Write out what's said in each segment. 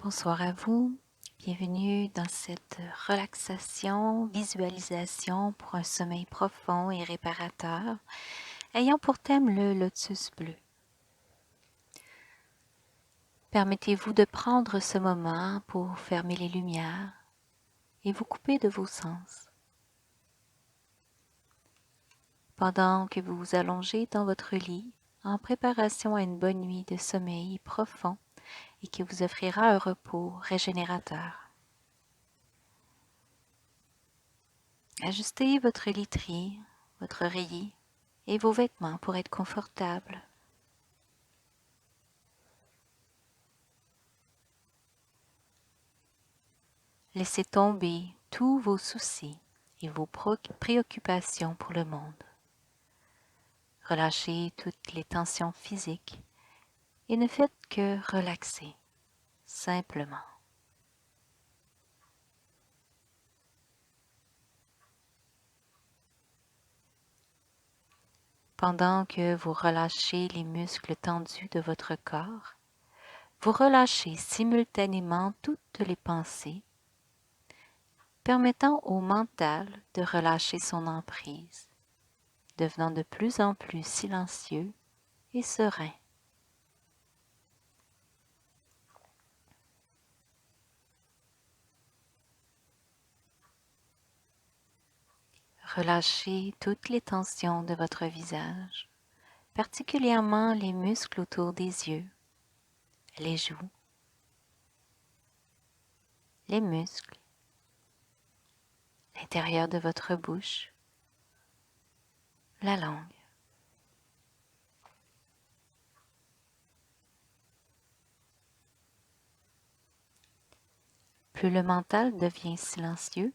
Bonsoir à vous, bienvenue dans cette relaxation, visualisation pour un sommeil profond et réparateur, ayant pour thème le lotus bleu. Permettez-vous de prendre ce moment pour fermer les lumières et vous couper de vos sens. Pendant que vous vous allongez dans votre lit, en préparation à une bonne nuit de sommeil profond et qui vous offrira un repos régénérateur. Ajustez votre literie, votre oreiller et vos vêtements pour être confortable. Laissez tomber tous vos soucis et vos préoccupations pour le monde. Relâchez toutes les tensions physiques et ne faites que relaxer, simplement. Pendant que vous relâchez les muscles tendus de votre corps, vous relâchez simultanément toutes les pensées, permettant au mental de relâcher son emprise, devenant de plus en plus silencieux et serein. Relâchez toutes les tensions de votre visage, particulièrement les muscles autour des yeux, les joues, les muscles, l'intérieur de votre bouche, la langue. Plus le mental devient silencieux,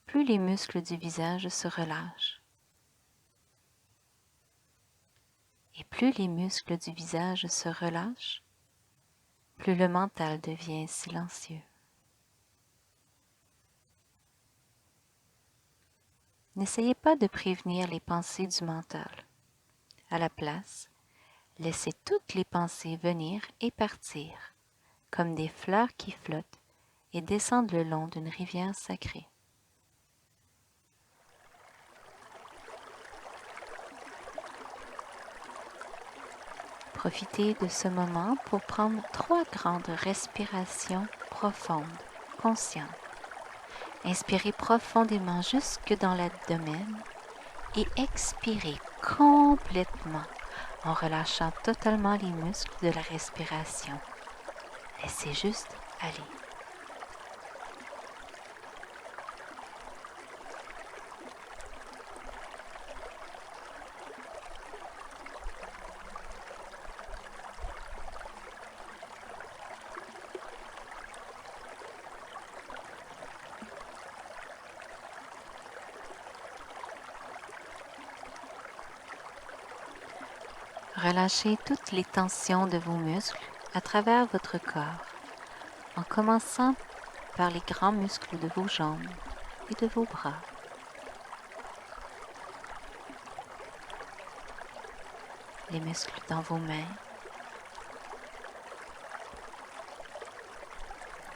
plus les muscles du visage se relâchent. Et plus les muscles du visage se relâchent, plus le mental devient silencieux. N'essayez pas de prévenir les pensées du mental. À la place, laissez toutes les pensées venir et partir, comme des fleurs qui flottent et descendent le long d'une rivière sacrée. Profitez de ce moment pour prendre 3 grandes respirations profondes, conscientes. Inspirez profondément jusque dans l'abdomen et expirez complètement en relâchant totalement les muscles de la respiration. Laissez juste aller. Relâchez toutes les tensions de vos muscles à travers votre corps, en commençant par les grands muscles de vos jambes et de vos bras. Les muscles dans vos mains,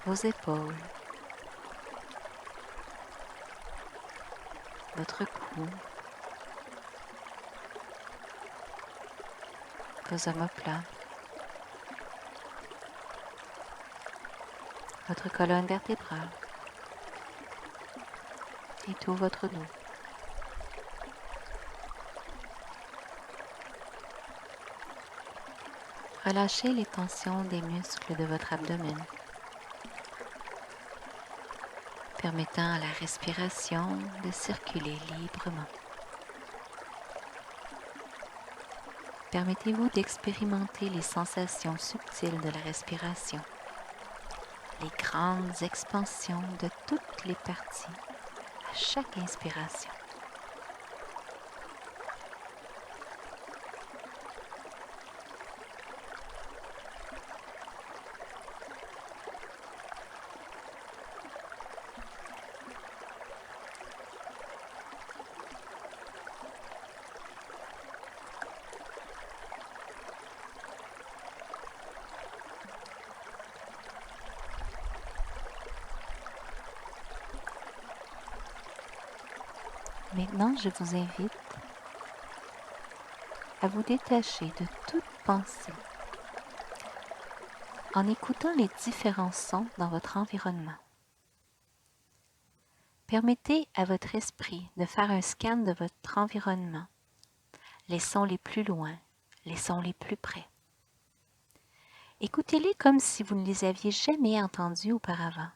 vos épaules, votre cou, vos omoplates, votre colonne vertébrale et tout votre dos. Relâchez les tensions des muscles de votre abdomen, permettant à la respiration de circuler librement. Permettez-vous d'expérimenter les sensations subtiles de la respiration, les grandes expansions de toutes les parties à chaque inspiration. Maintenant, je vous invite à vous détacher de toute pensée en écoutant les différents sons dans votre environnement. Permettez à votre esprit de faire un scan de votre environnement, les sons les plus loin, les sons les plus près. Écoutez-les comme si vous ne les aviez jamais entendus auparavant,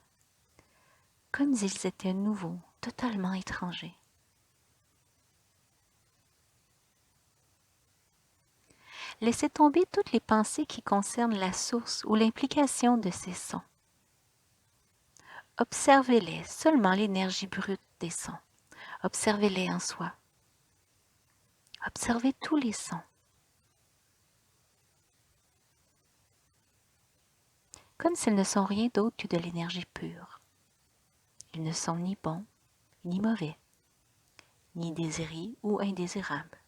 comme s'ils étaient nouveaux, totalement étrangers. Laissez tomber toutes les pensées qui concernent la source ou l'implication de ces sons. Observez-les, seulement l'énergie brute des sons. Observez-les en soi. Observez tous les sons. Comme s'ils ne sont rien d'autre que de l'énergie pure. Ils ne sont ni bons, ni mauvais, ni désirés ou indésirables.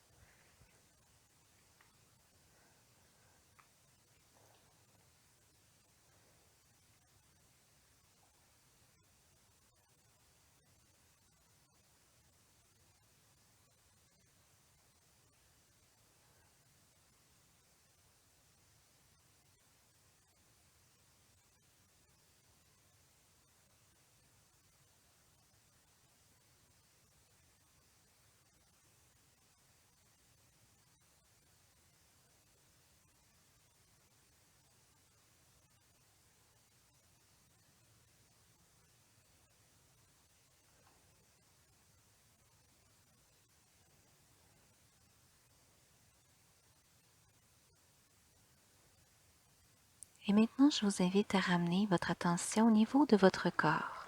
Et maintenant, je vous invite à ramener votre attention au niveau de votre corps.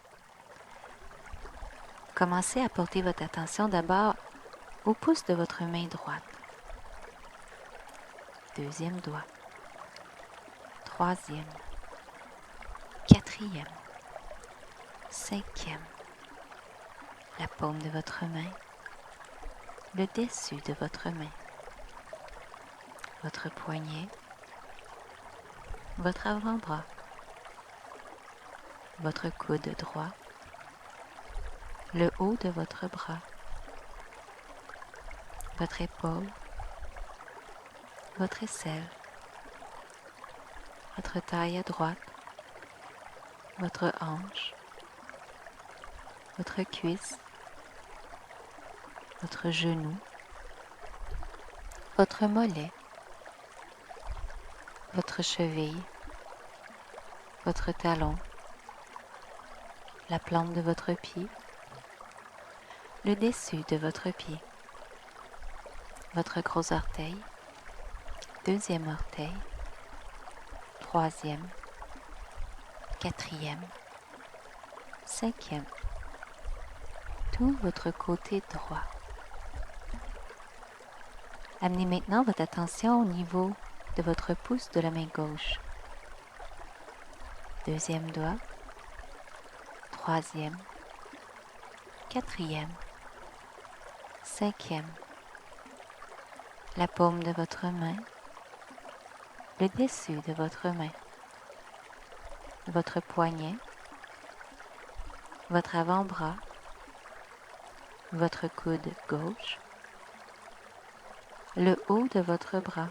Commencez à porter votre attention d'abord au pouce de votre main droite. Deuxième doigt. Troisième. Quatrième. Cinquième. La paume de votre main. Le dessus de votre main. Votre poignet. Votre avant-bras. Votre coude droit. Le haut de votre bras. Votre épaule. Votre aisselle. Votre taille à droite. Votre hanche. Votre cuisse. Votre genou. Votre mollet. Votre cheville. Votre talon. La plante de votre pied. Le dessus de votre pied. Votre gros orteil. Deuxième orteil. Troisième. Quatrième. Cinquième. Tout votre côté droit. Amenez maintenant votre attention au niveau de votre pouce de la main gauche. Deuxième doigt. Troisième. Quatrième. Cinquième. La paume de votre main. Le dessus de votre main. Votre poignet. Votre avant-bras. Votre coude gauche. Le haut de votre bras.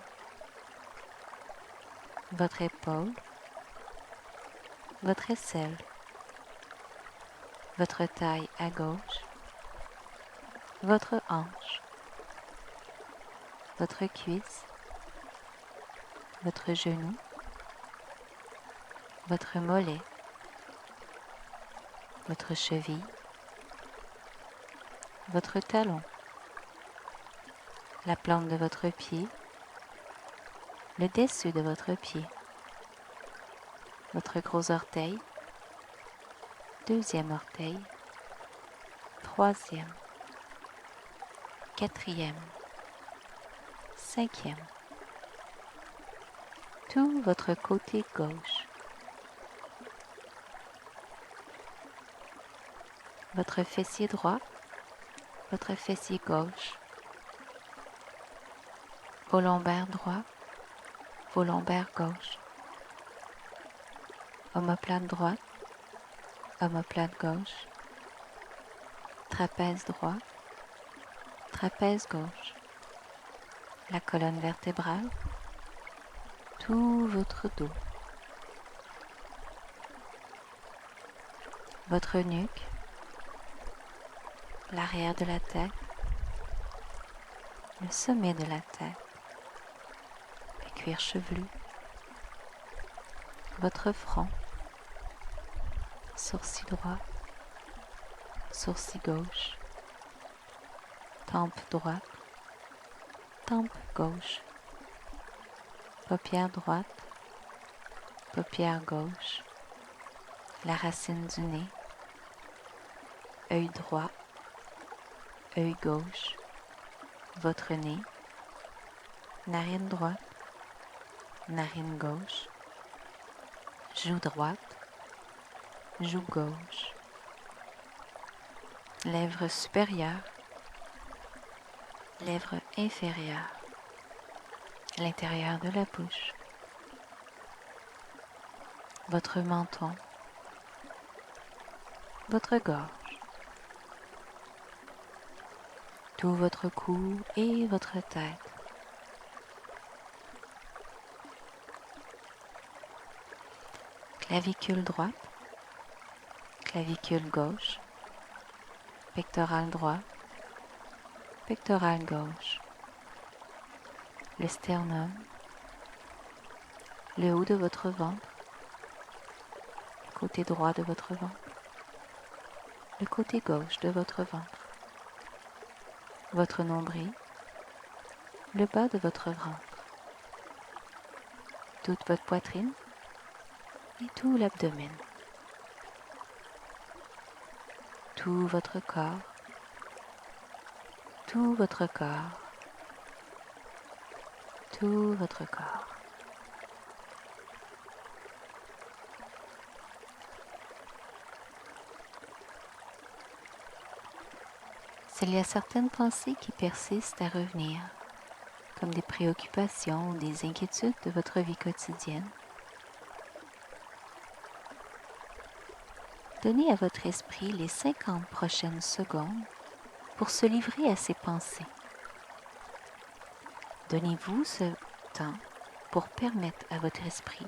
Votre épaule. Votre aisselle. Votre taille à gauche. Votre hanche. Votre cuisse. Votre genou. Votre mollet. Votre cheville. Votre talon. La plante de votre pied. Le dessus de votre pied. Votre gros orteil. Deuxième orteil. Troisième. Quatrième. Cinquième. Tout votre côté gauche. Votre fessier droit. Votre fessier gauche. Vos lombaires droits. Vos lombaires gauche. Omoplate droite. Omoplate gauche. Trapèze droit. trapèze gauche, la colonne vertébrale, tout votre dos, votre nuque, l'arrière de la tête, le sommet de la tête, le cuir chevelu, votre front, sourcil droit, sourcil gauche, tempe droite, tempe gauche, paupière droite, paupière gauche, la racine du nez, œil droit, œil gauche, votre nez, narine droite, narine gauche, joue droite, joue gauche, lèvres supérieures, lèvres inférieures, l'intérieur de la bouche, votre menton, votre gorge, tout votre cou et votre tête. Clavicule droite, clavicule gauche, pectoral droit, pectoral gauche, le sternum, le haut de votre ventre, le côté droit de votre ventre, le côté gauche de votre ventre, votre nombril, le bas de votre ventre, toute votre poitrine et tout l'abdomen, tout votre corps, tout votre corps, tout votre corps. S'il y a certaines pensées qui persistent à revenir, comme des préoccupations ou des inquiétudes de votre vie quotidienne, donnez à votre esprit les 50 prochaines secondes pour se livrer à ces pensées. Donnez-vous ce temps pour permettre à votre esprit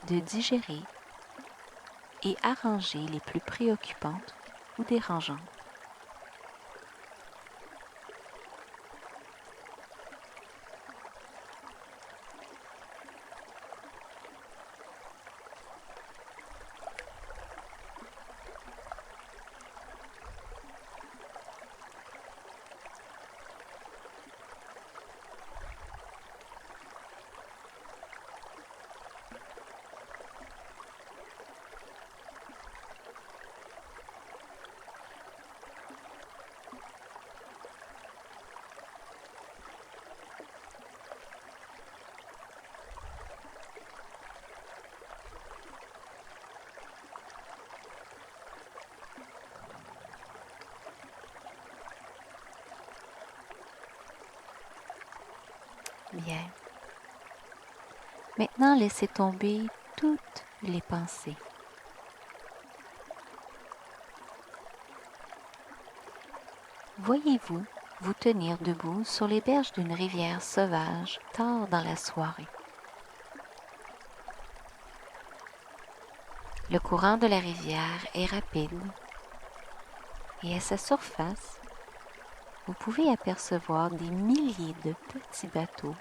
de digérer et arranger les plus préoccupantes ou dérangeantes. Bien. Maintenant, laissez tomber toutes les pensées. Voyez-vous vous tenir debout sur les berges d'une rivière sauvage tard dans la soirée. Le courant de la rivière est rapide et à sa surface, vous pouvez apercevoir des milliers de petits bateaux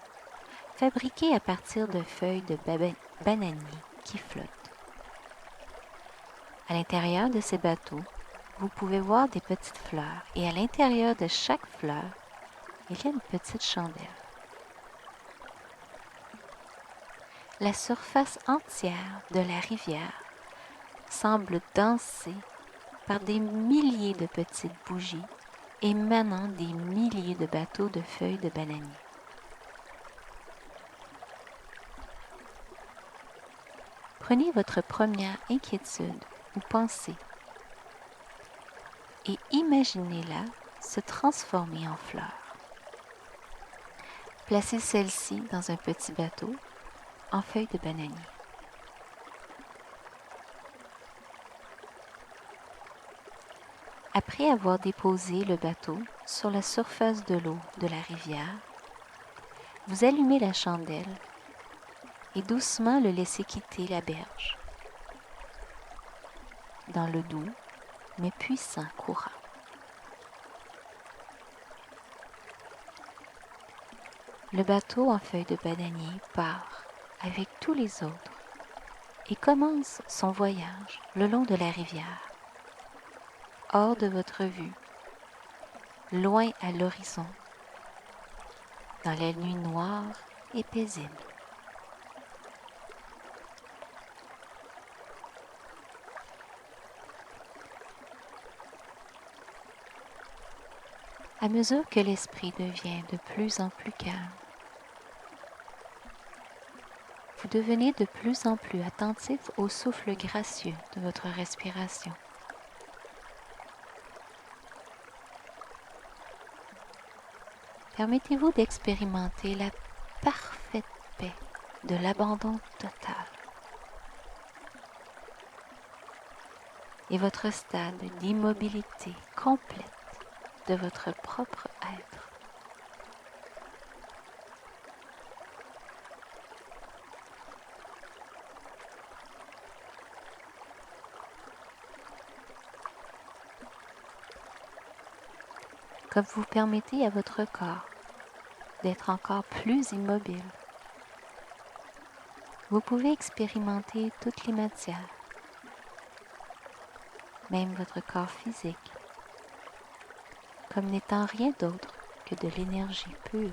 fabriqués à partir de feuilles de bananier qui flottent. À l'intérieur de ces bateaux, vous pouvez voir des petites fleurs et à l'intérieur de chaque fleur, il y a une petite chandelle. La surface entière de la rivière semble dansée par des milliers de petites bougies émanant des milliers de bateaux de feuilles de bananier. Prenez votre première inquiétude ou pensée et imaginez-la se transformer en fleur. Placez celle-ci dans un petit bateau en feuilles de bananier. Après avoir déposé le bateau sur la surface de l'eau de la rivière, vous allumez la chandelle et doucement le laissez quitter la berge dans le doux mais puissant courant. Le bateau en feuilles de bananier part avec tous les autres et commence son voyage le long de la rivière, hors de votre vue, loin à l'horizon, dans la nuit noire et paisible. À mesure que l'esprit devient de plus en plus calme, vous devenez de plus en plus attentif au souffle gracieux de votre respiration. Permettez-vous d'expérimenter la parfaite paix de l'abandon total et votre stade d'immobilité complète de votre propre être. Comme vous permettez à votre corps d'être encore plus immobile, vous pouvez expérimenter toutes les matières, même votre corps physique, comme n'étant rien d'autre que de l'énergie pure.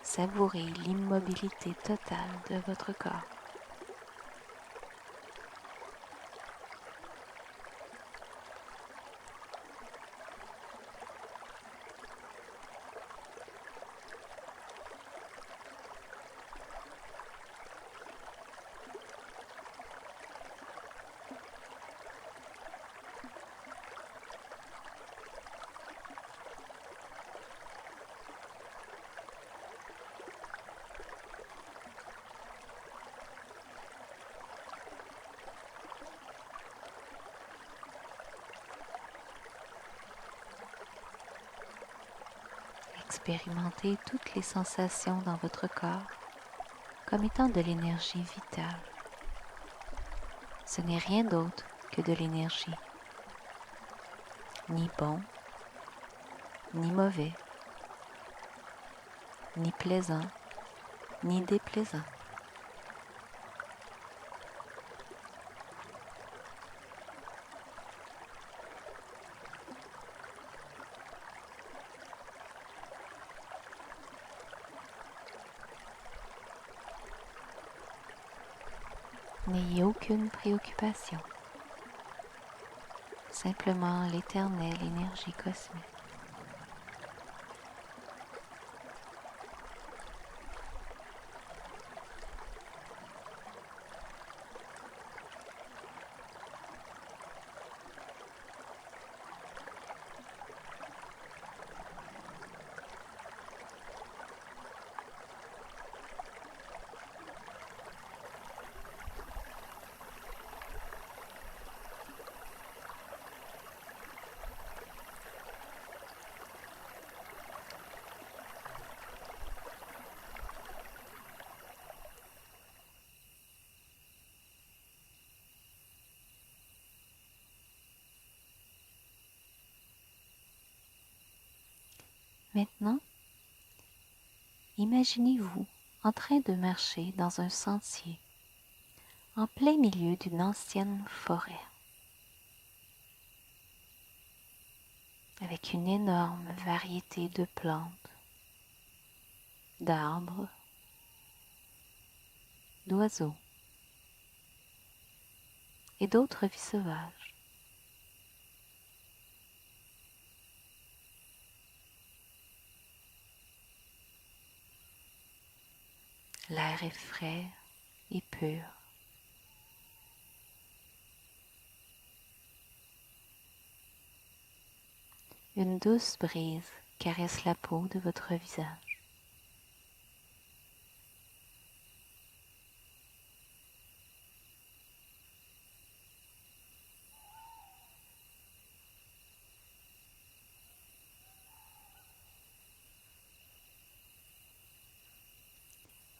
Savourez l'immobilité totale de votre corps. Expérimentez toutes les sensations dans votre corps comme étant de l'énergie vitale. Ce n'est rien d'autre que de l'énergie, ni bon, ni mauvais, ni plaisant, ni déplaisant. N'ayez aucune préoccupation, simplement l'éternelle énergie cosmique. Maintenant, imaginez-vous en train de marcher dans un sentier en plein milieu d'une ancienne forêt, avec une énorme variété de plantes, d'arbres, d'oiseaux et d'autres vies sauvages. L'air est frais et pur. Une douce brise caresse la peau de votre visage.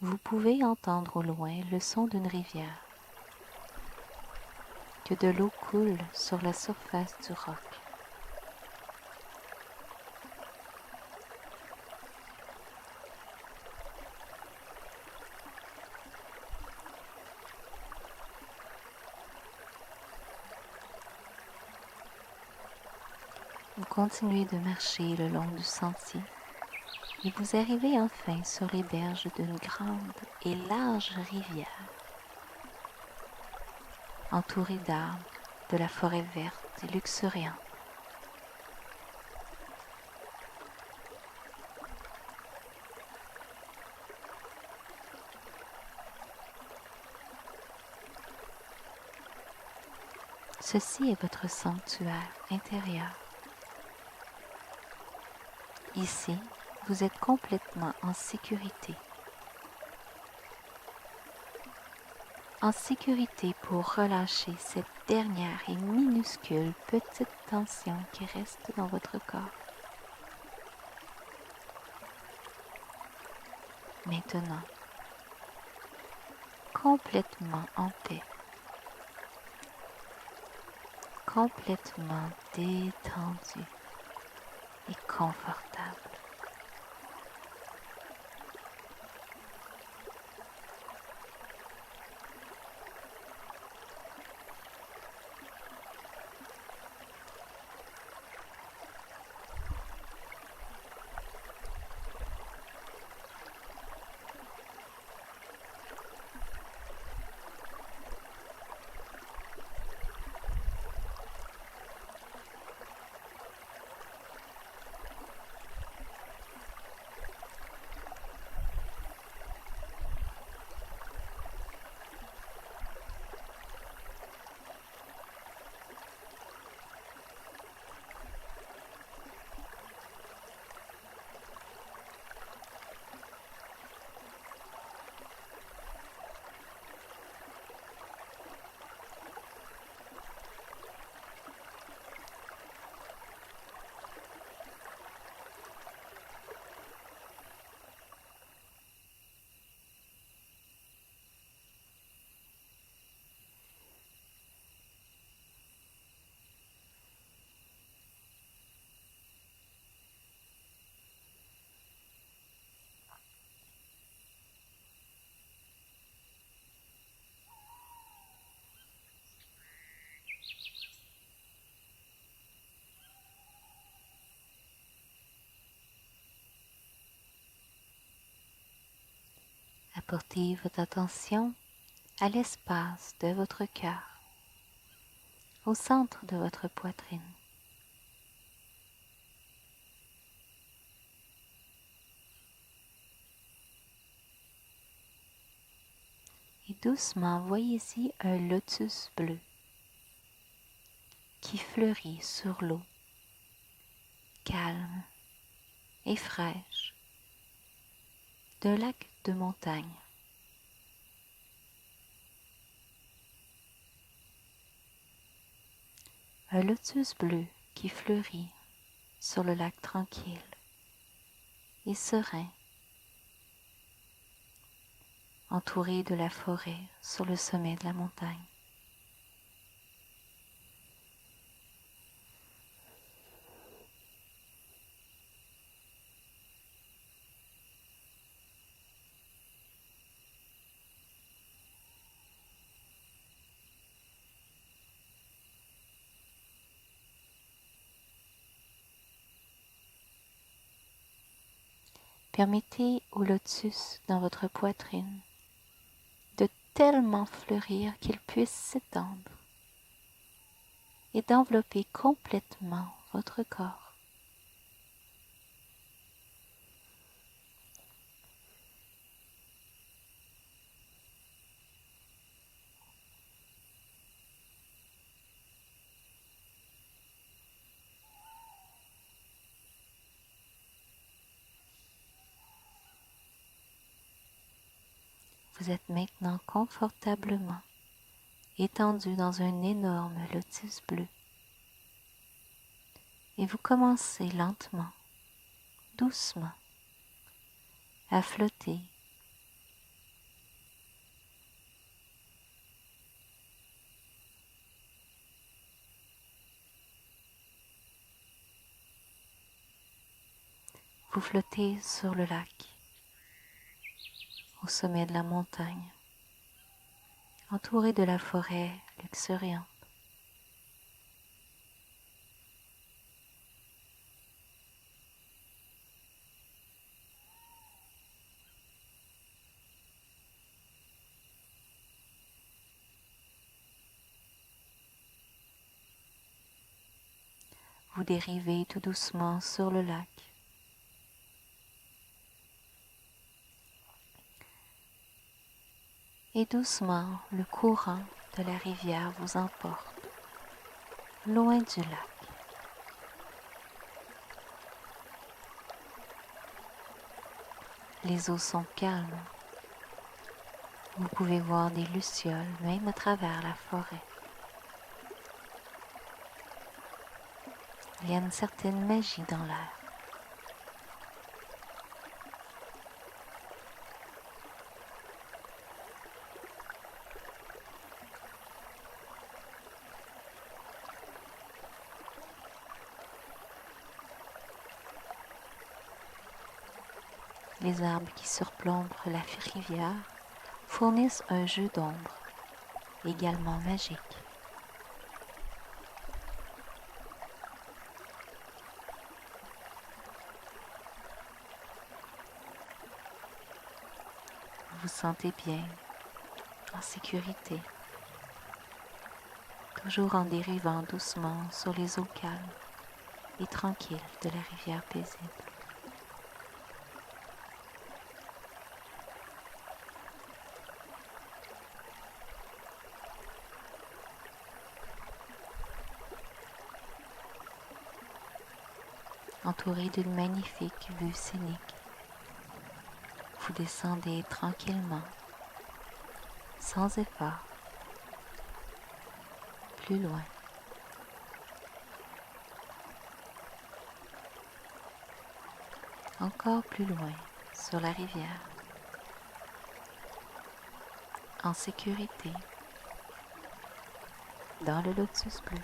vous pouvez entendre au loin le son d'une rivière, que de l'eau coule sur la surface du roc. Vous continuez de marcher le long du sentier et vous arrivez enfin sur les berges d'une grande et large rivière, entourée d'arbres, de la forêt verte et luxuriante. Ceci est votre sanctuaire intérieur. Ici, vous êtes complètement en sécurité. En sécurité pour relâcher cette dernière et minuscule petite tension qui reste dans votre corps. Maintenant, complètement en paix, complètement détendu et confortable. Apportez votre attention à l'espace de votre cœur, au centre de votre poitrine. Et doucement, voyez-y un lotus bleu qui fleurit sur l'eau, calme et fraîche, d'un lac de montagne. Un lotus bleu qui fleurit sur le lac tranquille et serein, entouré de la forêt sur le sommet de la montagne. Permettez au lotus dans votre poitrine de tellement fleurir qu'il puisse s'étendre et d'envelopper complètement votre corps. Vous êtes maintenant confortablement étendu dans un énorme lotus bleu et vous commencez lentement, doucement, à flotter Vous flottez sur le lac, au sommet de la montagne, entouré de la forêt luxuriante. Vous dérivez tout doucement sur le lac. Et doucement, le courant de la rivière vous emporte, loin du lac. Les eaux sont calmes. Vous pouvez voir des lucioles même à travers la forêt. Il y a une certaine magie dans l'air. Les arbres qui surplombent la rivière fournissent un jeu d'ombre également magique. Vous vous sentez bien, en sécurité, toujours en dérivant doucement sur les eaux calmes et tranquilles de la rivière paisible. Entouré d'une magnifique vue scénique, vous descendez tranquillement, sans effort, plus loin. Encore plus loin sur la rivière, en sécurité, dans le lotus bleu.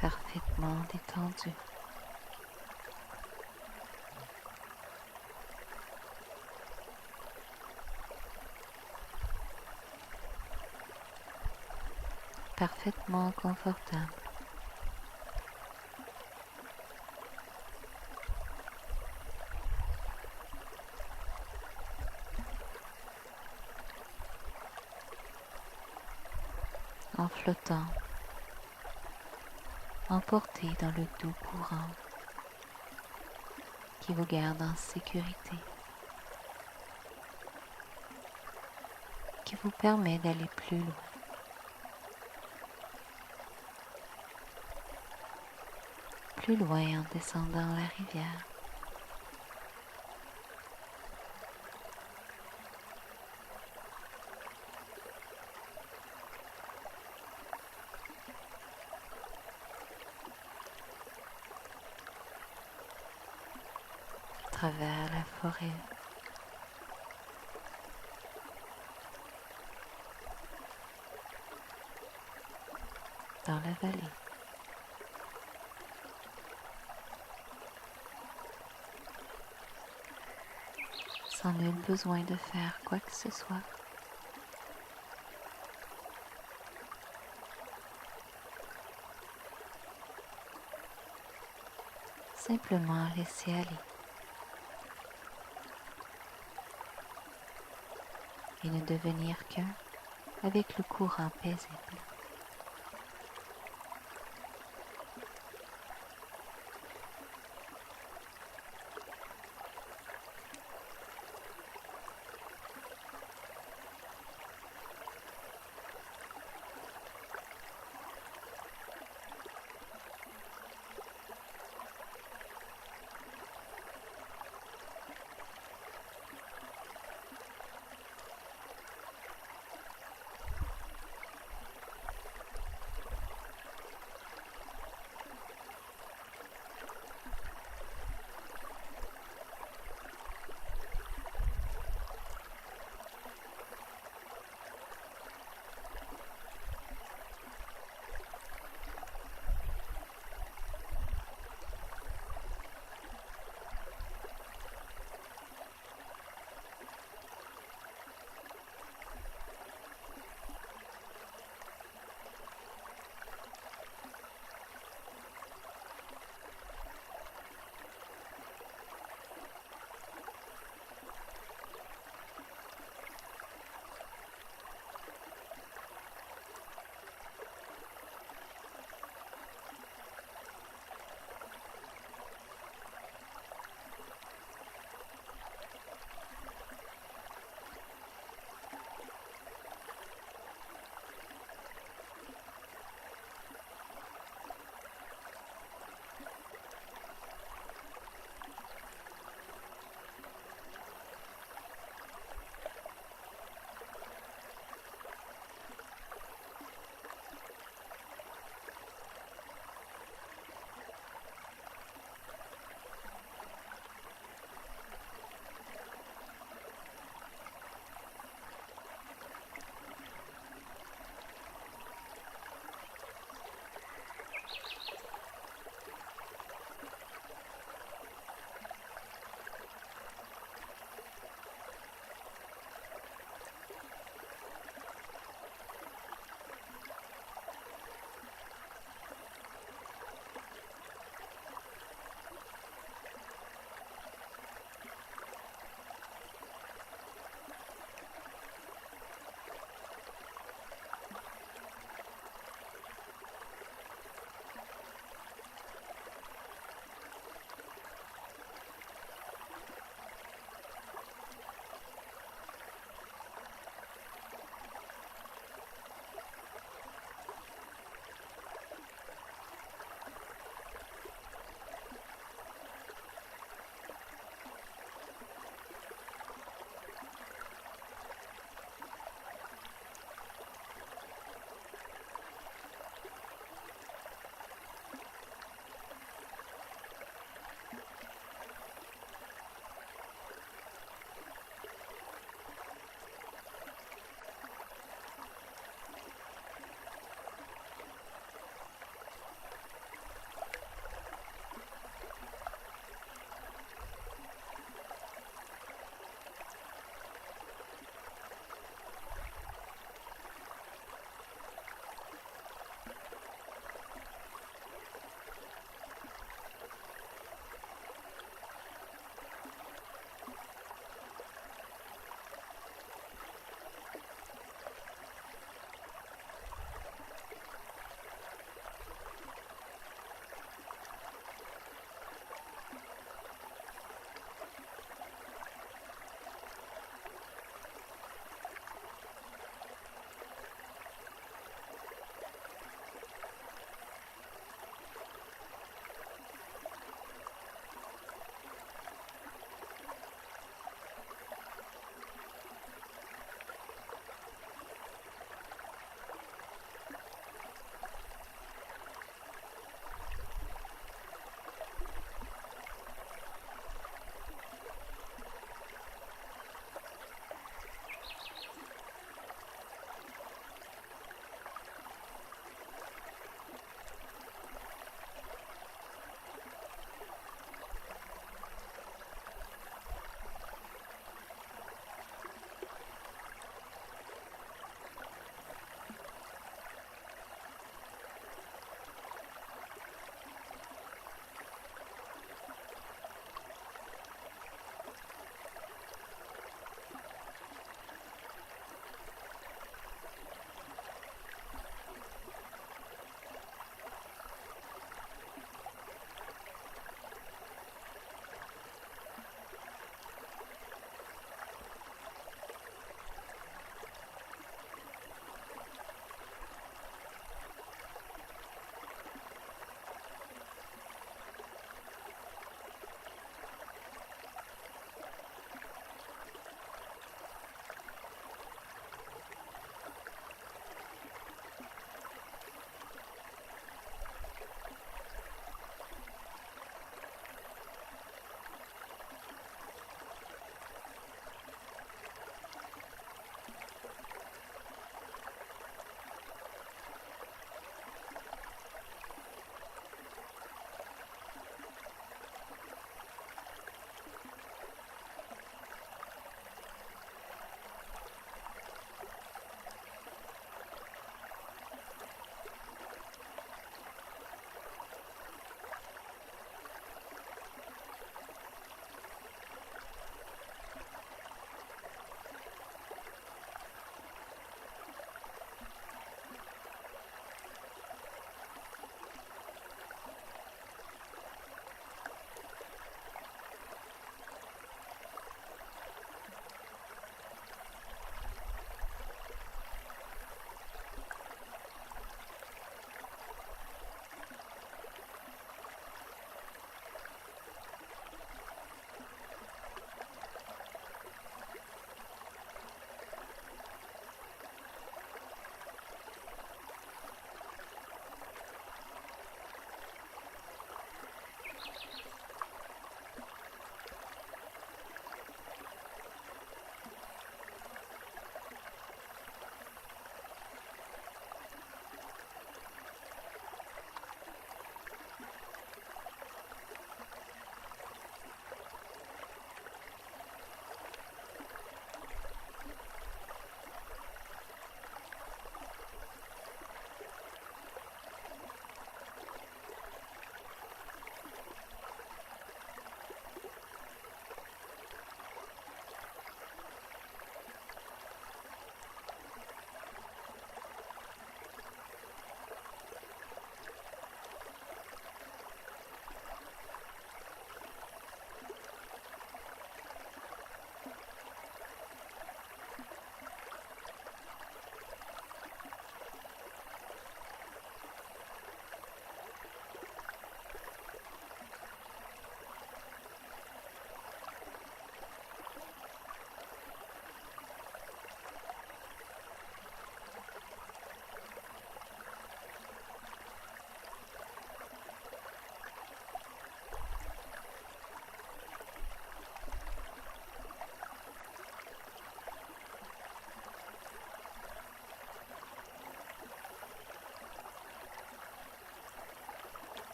Parfaitement détendu. Parfaitement confortable. En flottant, emporté dans le doux courant qui vous garde en sécurité, qui vous permet d'aller plus loin. Plus loin en descendant la rivière. À travers la forêt. Dans la vallée. Sans nul besoin de faire quoi que ce soit. Simplement laisser aller. et ne devenir qu'un avec le courant paisible.